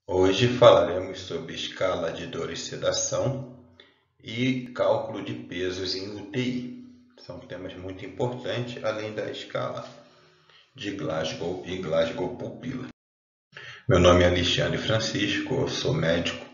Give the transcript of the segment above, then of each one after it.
Hoje falaremos sobre escala de dor e sedação e cálculo de pesos em UTI. São temas muito importantes, além da escala de Glasgow e Glasgow Pupila. Meu nome é Alexandre Francisco, eu sou médico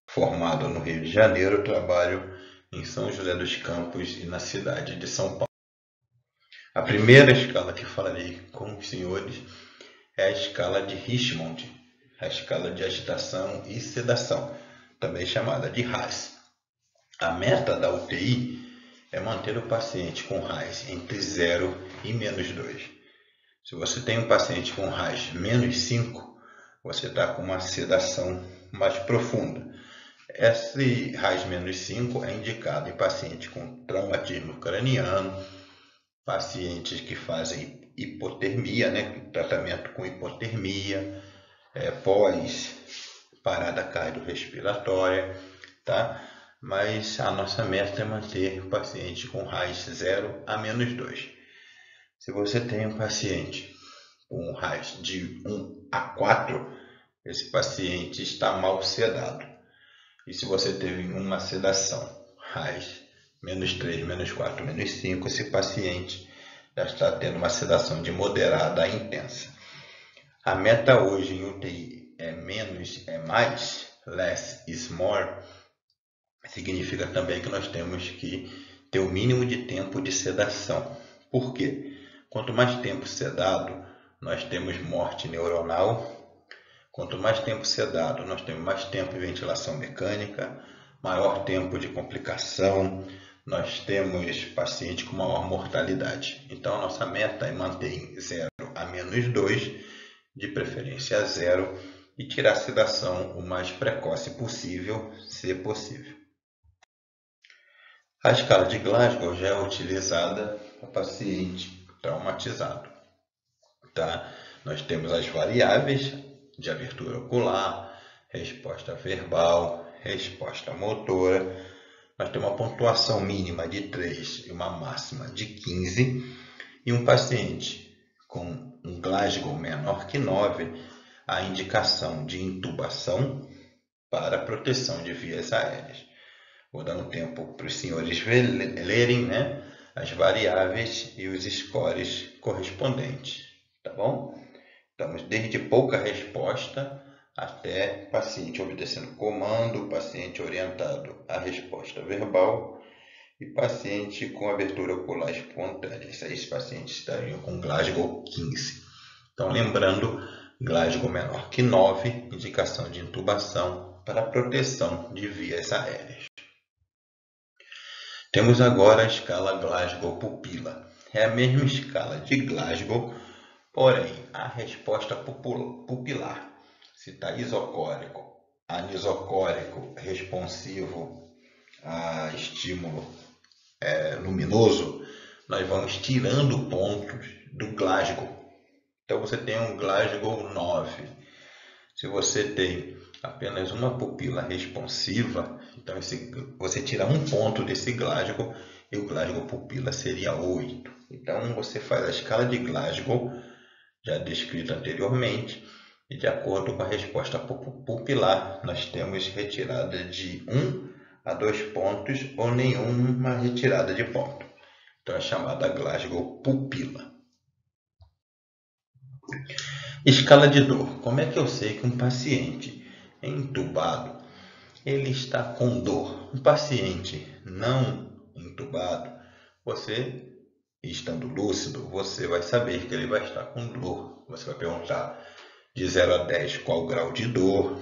formado no Rio de Janeiro, trabalho em São José dos Campos e na cidade de São Paulo. A primeira escala que falarei com os senhores é a escala de Richmond, a escala de agitação e sedação, também chamada de RASS. A meta da UTI é manter o paciente com RASS entre 0 e -2. Se você tem um paciente com RASS -5, você está com uma sedação mais profunda. Esse RASS -5 é indicado em pacientes com traumatismo craniano, pacientes que fazem hipotermia, tratamento com hipotermia, pós parada cardiorrespiratória, tá? Mas a nossa meta é manter o paciente com RASS 0 a -2. Se você tem um paciente com RASS de 1 a 4, esse paciente está mal sedado. E se você teve uma sedação RASS -3, -4, -5, esse paciente já está tendo uma sedação de moderada a intensa. A meta hoje em UTI é menos é mais, less is more, significa também que nós temos que ter o mínimo de tempo de sedação. Por quê? Quanto mais tempo sedado, nós temos morte neuronal. Quanto mais tempo sedado, nós temos mais tempo de ventilação mecânica, maior tempo de complicação, nós temos paciente com maior mortalidade. Então, a nossa meta é manter em 0 a -2, de preferência 0, e tirar a sedação o mais precoce possível, se possível. A escala de Glasgow já é utilizada para paciente traumatizado. Tá? Nós temos as variáveis de abertura ocular, resposta verbal, resposta motora. Nós temos uma pontuação mínima de 3 e uma máxima de 15. E um paciente com um Glasgow menor que 9, a indicação de intubação para proteção de vias aéreas. Vou dar um tempo para os senhores lerem, as variáveis e os scores correspondentes, tá bom? Estamos desde pouca resposta até paciente obedecendo comando, paciente orientado à resposta verbal e paciente com abertura ocular espontânea. Esses pacientes estariam com Glasgow 15. Então, lembrando, Glasgow menor que 9, indicação de intubação para proteção de vias aéreas. Temos agora a escala Glasgow Pupila. É a mesma escala de Glasgow, porém, a resposta pupilar, se está isocórico, anisocórico, responsivo a estímulo luminoso, nós vamos tirando pontos do Glasgow. Então, você tem um Glasgow 9. Se você tem apenas uma pupila responsiva, então você tira um ponto desse Glasgow e o Glasgow pupila seria 8. Então, você faz a escala de Glasgow, já descrita anteriormente, e de acordo com a resposta pupilar, nós temos retirada de 1 a 2 pontos ou nenhuma retirada de ponto. Então, é chamada Glasgow pupila. Escala de dor. Como é que eu sei que um paciente entubado ele está com dor? Um paciente não entubado, você, estando lúcido, você vai saber que ele vai estar com dor. Você vai perguntar de 0 a 10 qual o grau de dor,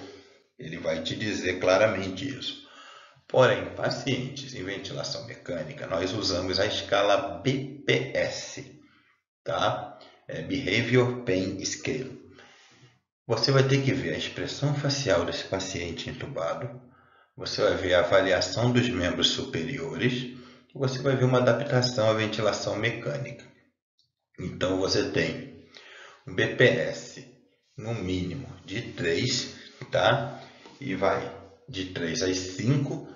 ele vai te dizer claramente isso. Porém, pacientes em ventilação mecânica, nós usamos a escala BPS, tá? Behavior Pain Scale. Você vai ter que ver a expressão facial desse paciente entubado, você vai ver a avaliação dos membros superiores e você vai ver uma adaptação à ventilação mecânica. Então, você tem um BPS no mínimo de 3, tá? E vai de 3 a 5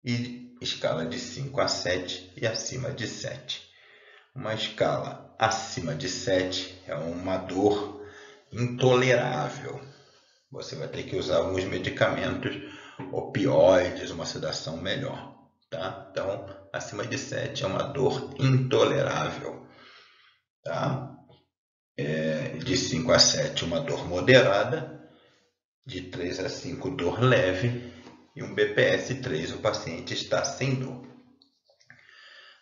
e escala de 5 a 7 e acima de 7. Uma escala acima de 7 é uma dor intolerável. você vai ter que usar alguns medicamentos opioides, uma sedação melhor, tá? Então, acima de 7 é uma dor intolerável, tá? De 5 a 7, uma dor moderada, de 3 a 5, dor leve, e um BPS 3, o paciente está sem dor.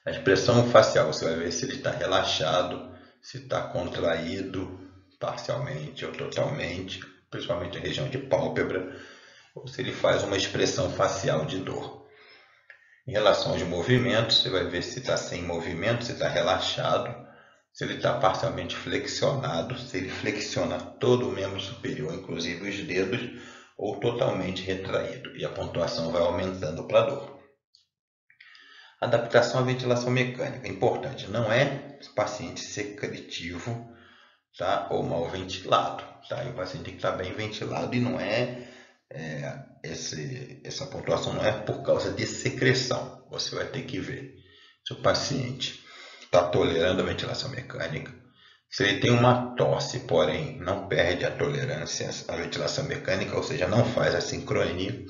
A expressão facial, você vai ver se ele está relaxado, se está contraído parcialmente ou totalmente, principalmente a região de pálpebra, ou se ele faz uma expressão facial de dor. Em relação aos movimentos, você vai ver se está sem movimento, se está relaxado, se ele está parcialmente flexionado, se ele flexiona todo o membro superior, inclusive os dedos, ou totalmente retraído, e a pontuação vai aumentando para a dor. Adaptação à ventilação mecânica, importante, não é paciente secretivo, tá? Ou mal ventilado, tá? E o paciente tem que estar bem ventilado e não essa pontuação não é por causa de secreção. Você vai ter que ver se o paciente está tolerando a ventilação mecânica, se ele tem uma tosse, porém não perde a tolerância à ventilação mecânica, ou seja, não faz a sincronia,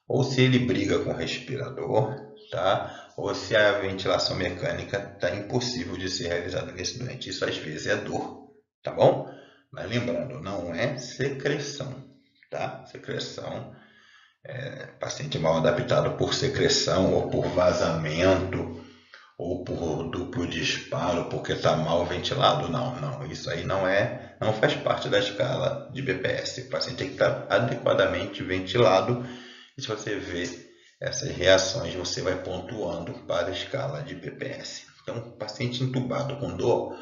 ou se ele briga com o respirador, tá? Ou se a ventilação mecânica está impossível de ser realizada nesse doente. Isso às vezes é dor, tá bom? Mas lembrando, não é secreção, tá? Secreção, paciente mal adaptado por secreção ou por vazamento ou por duplo disparo porque está mal ventilado. Não, isso aí não faz parte da escala de BPS. O paciente tem que estar adequadamente ventilado. E se você vê essas reações, você vai pontuando para a escala de BPS. Então, paciente entubado com dor,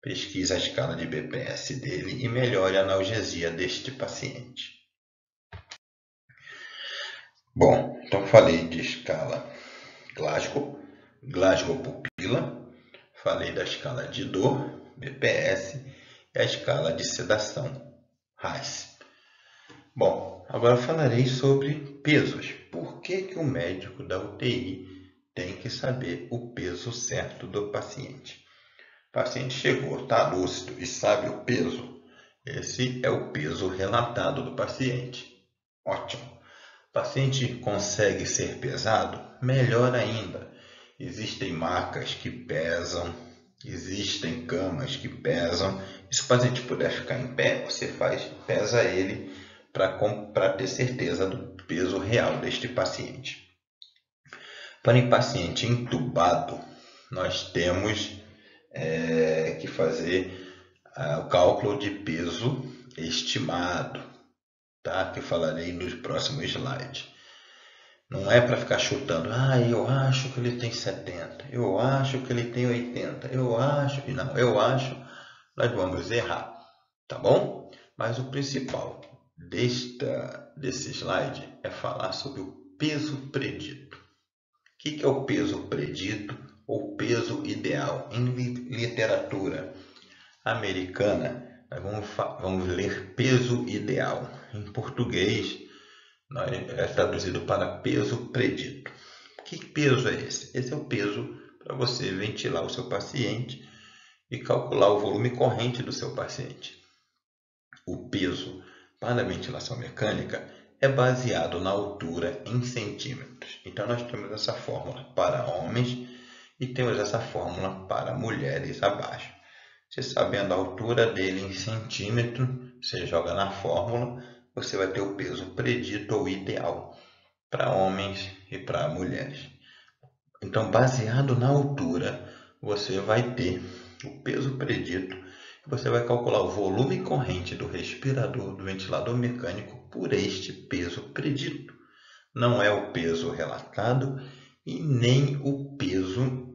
pesquise a escala de BPS dele e melhore a analgesia deste paciente. Bom, então falei de escala Glasgow pupila, falei da escala de dor, BPS, e a escala de sedação, RASS. Bom, agora falarei sobre pesos. Por que o médico da UTI tem que saber o peso certo do paciente? O paciente chegou, está lúcido e sabe o peso. Esse é o peso relatado do paciente. Ótimo. O paciente consegue ser pesado? Melhor ainda. Existem macas que pesam, existem camas que pesam. E se o paciente puder ficar em pé, você pesa ele para ter certeza do peso real deste paciente. Para o paciente entubado, nós temos que fazer o cálculo de peso estimado, tá? Que eu falarei nos próximos slides. Não é para ficar chutando, eu acho que ele tem 70, eu acho que ele tem 80, eu acho, nós vamos errar, tá bom? Mas o principal desse slide é falar sobre o peso predito. O que é o peso predito ou peso ideal? Em literatura americana, nós vamos ler peso ideal. Em português, é traduzido para peso predito. Que peso é esse? Esse é o peso para você ventilar o seu paciente e calcular o volume corrente do seu paciente. O peso para a ventilação mecânica é baseado na altura em centímetros. Então, nós temos essa fórmula para homens e temos essa fórmula para mulheres abaixo. Você sabendo a altura dele em centímetro, você joga na fórmula, você vai ter o peso predito ou ideal para homens e para mulheres. Então, baseado na altura, você vai ter o peso predito. Você vai calcular o volume corrente do respirador, do ventilador mecânico, por este peso predito. Não é o peso relatado e nem o peso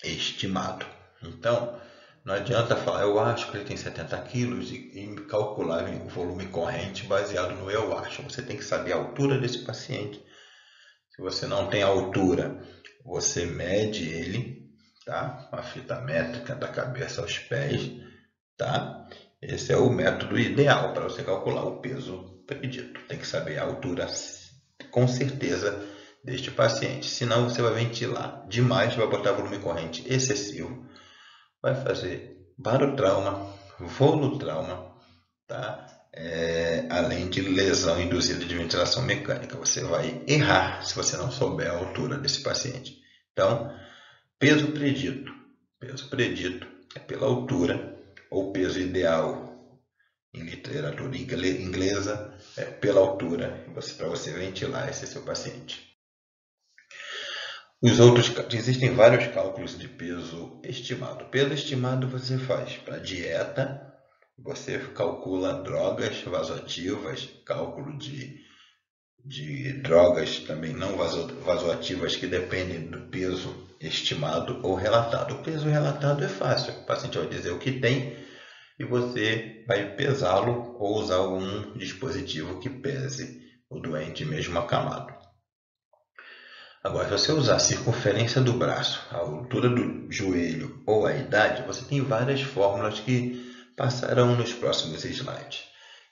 estimado. Então, não adianta falar, eu acho que ele tem 70 quilos e calcular o volume corrente baseado no eu acho. Você tem que saber a altura desse paciente. Se você não tem a altura, você mede ele, tá? Uma fita métrica da cabeça aos pés, tá? Esse é o método ideal para você calcular o peso predito. Tem que saber a altura com certeza deste paciente. Senão você vai ventilar demais, vai botar volume corrente excessivo, vai fazer barotrauma, volutrauma, tá? além de lesão induzida de ventilação mecânica. Você vai errar se você não souber a altura desse paciente. Então, peso predito. Peso predito é pela altura, ou peso ideal em literatura inglesa é pela altura, para você ventilar esse seu paciente. Existem vários cálculos de peso estimado. Peso estimado você faz para dieta, você calcula drogas vasoativas, cálculo de drogas também não vasoativas que dependem do peso estimado ou relatado. O peso relatado é fácil, o paciente vai dizer o que tem e você vai pesá-lo ou usar algum dispositivo que pese o doente mesmo acamado. Agora, se você usar a circunferência do braço, a altura do joelho ou a idade, você tem várias fórmulas que passarão nos próximos slides.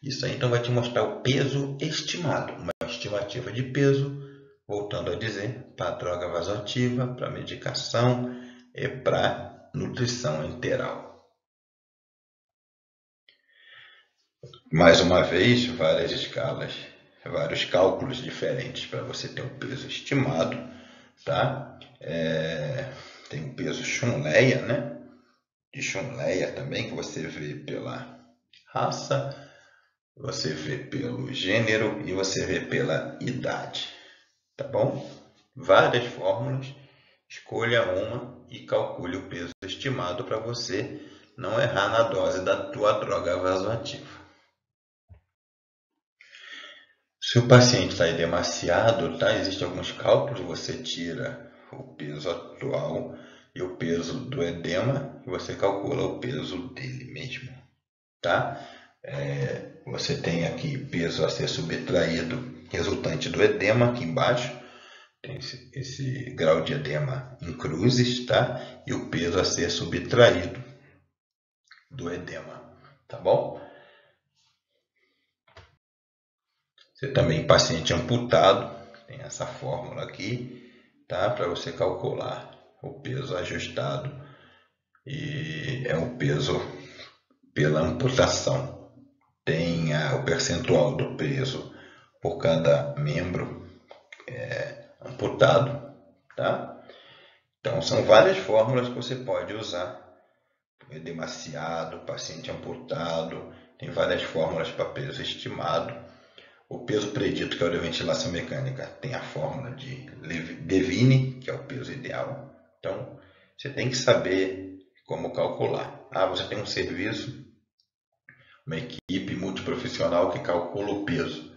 Isso aí então vai te mostrar o peso estimado, uma estimativa de peso, voltando a dizer, para droga vasoativa, para medicação e para nutrição enteral. Mais uma vez, várias escalas, vários cálculos diferentes para você ter um peso estimado, tá? Tem o peso Schunleia, né? De Schunleia também, que você vê pela raça, você vê pelo gênero e você vê pela idade, tá bom? Várias fórmulas, escolha uma e calcule o peso estimado para você não errar na dose da tua droga vasoativa. Se o paciente está edemaciado, tá? Existem alguns cálculos, você tira o peso atual e o peso do edema e você calcula o peso dele mesmo, tá? Você tem aqui peso a ser subtraído resultante do edema aqui embaixo, tem esse grau de edema em cruzes, tá? E o peso a ser subtraído do edema, tá bom? Você também, paciente amputado, tem essa fórmula aqui, tá? Para você calcular o peso ajustado e é o peso pela amputação. Tem o percentual do peso por cada membro amputado, tá? Então são várias fórmulas que você pode usar. Edemaciado, paciente amputado, tem várias fórmulas para peso estimado. O peso predito, que é o da ventilação mecânica, tem a fórmula de Devine, que é o peso ideal. Então, você tem que saber como calcular. Você tem um serviço, uma equipe multiprofissional que calcula o peso.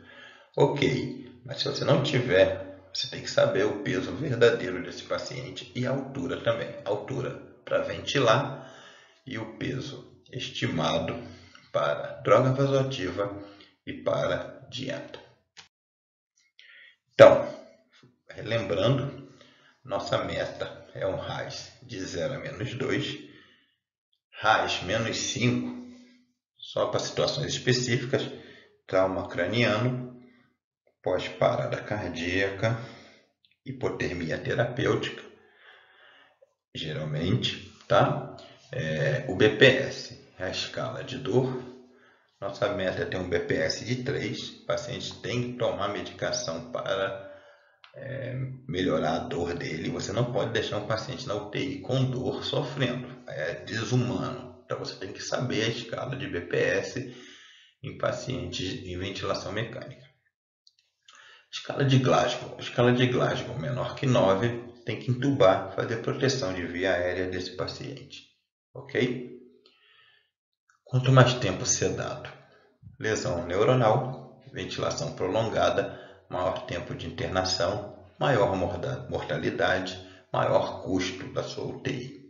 Ok, mas se você não tiver, você tem que saber o peso verdadeiro desse paciente e a altura também. Altura para ventilar e o peso estimado para droga vasoativa e para dieta. Então, relembrando, nossa meta é um RAS de 0 a -2, RAS -5 só para situações específicas, trauma craniano, pós-parada cardíaca, hipotermia terapêutica, geralmente, tá? O BPS é a escala de dor. Nossa meta é ter um BPS de 3. O paciente tem que tomar medicação para melhorar a dor dele. Você não pode deixar um paciente na UTI com dor sofrendo. É desumano. Então você tem que saber a escala de BPS em pacientes em ventilação mecânica. Escala de Glasgow menor que 9, tem que intubar, fazer proteção de via aérea desse paciente. Ok? Quanto mais tempo sedado, lesão neuronal, ventilação prolongada, maior tempo de internação, maior mortalidade, maior custo da sua UTI.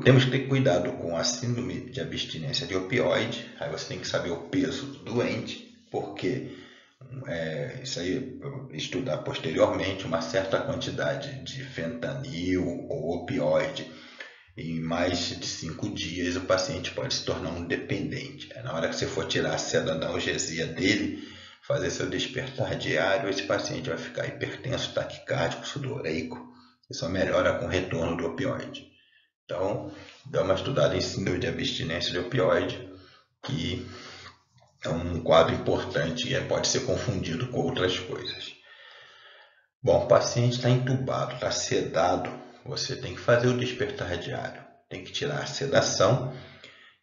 Temos que ter cuidado com a síndrome de abstinência de opioide. Aí você tem que saber o peso do doente, porque isso aí estudar posteriormente, uma certa quantidade de fentanil ou opioide em mais de 5 dias o paciente pode se tornar um dependente. Na hora que você for tirar a seda da analgesia dele, fazer seu despertar diário, esse paciente vai ficar hipertenso, taquicárdico, sudoreico. Isso melhora com o retorno do opioide. Então, dá uma estudada em síndrome de abstinência de opioide, que É um quadro importante e pode ser confundido com outras coisas. Bom, o paciente está entubado, está sedado, você tem que fazer o despertar diário. Tem que tirar a sedação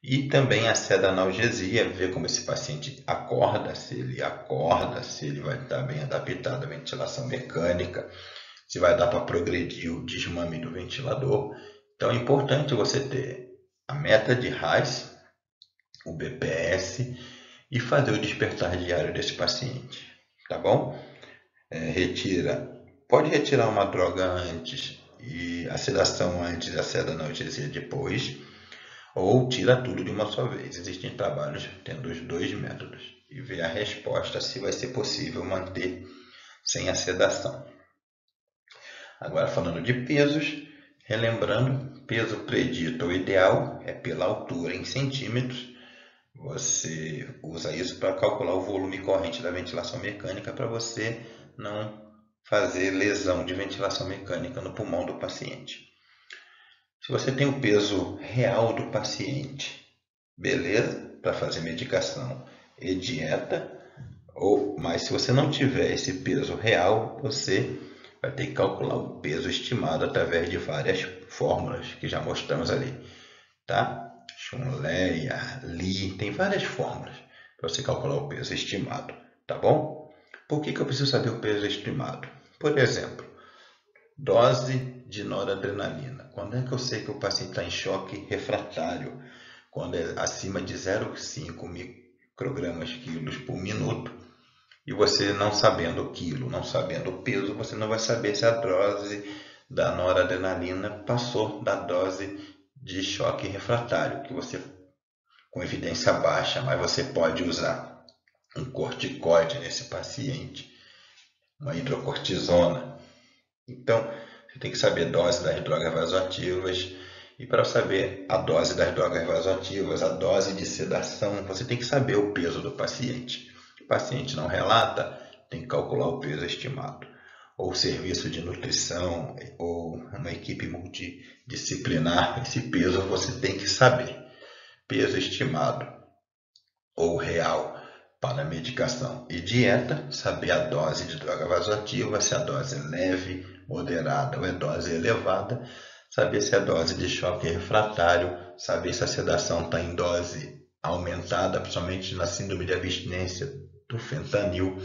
e também a sedanalgesia, ver como esse paciente acorda, se ele vai estar bem adaptado à ventilação mecânica, se vai dar para progredir o desmame do ventilador. Então é importante você ter a meta de RAS, o BPS e fazer o despertar diário desse paciente, tá bom? Pode retirar uma droga antes e a sedação antes e a sedanalgesia depois, ou tira tudo de uma só vez. Existem trabalhos tendo os dois métodos e ver a resposta se vai ser possível manter sem a sedação. Agora falando de pesos, relembrando, peso predito ou ideal é pela altura em centímetros. Você usa isso para calcular o volume corrente da ventilação mecânica para você não fazer lesão de ventilação mecânica no pulmão do paciente. Se você tem o peso real do paciente, beleza, para fazer medicação e dieta, mas se você não tiver esse peso real, você vai ter que calcular o peso estimado através de várias fórmulas que já mostramos ali, tá? Schonleia, Lee, tem várias fórmulas para você calcular o peso estimado, tá bom? Por que eu preciso saber o peso estimado? Por exemplo, dose de noradrenalina. Quando é que eu sei que o paciente está em choque refratário? Quando é acima de 0,5 microgramas quilos por minuto. E você não sabendo o quilo, não sabendo o peso, você não vai saber se a dose da noradrenalina passou da dose de choque refratário, que você com evidência baixa, mas você pode usar um corticoide nesse paciente, uma hidrocortisona. Então, você tem que saber a dose das drogas vasoativas e para saber a dose das drogas vasoativas, a dose de sedação, você tem que saber o peso do paciente. Se o paciente não relata, tem que calcular o peso estimado. Ou serviço de nutrição, ou uma equipe multidisciplinar, esse peso você tem que saber. Peso estimado ou real para medicação e dieta, saber a dose de droga vasoativa, se a dose é leve, moderada ou é dose elevada, saber se é dose de choque refratário, saber se a sedação está em dose aumentada, principalmente na síndrome de abstinência do fentanil.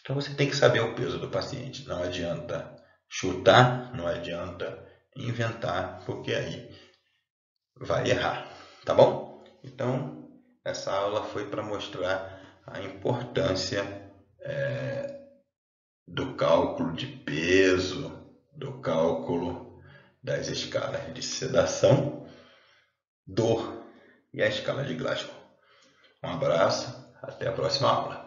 Então você tem que saber o peso do paciente, não adianta chutar, não adianta inventar, porque aí vai errar, tá bom? Então, essa aula foi para mostrar a importância do cálculo de peso, do cálculo das escalas de sedação, dor e a escala de Glasgow. Um abraço, até a próxima aula.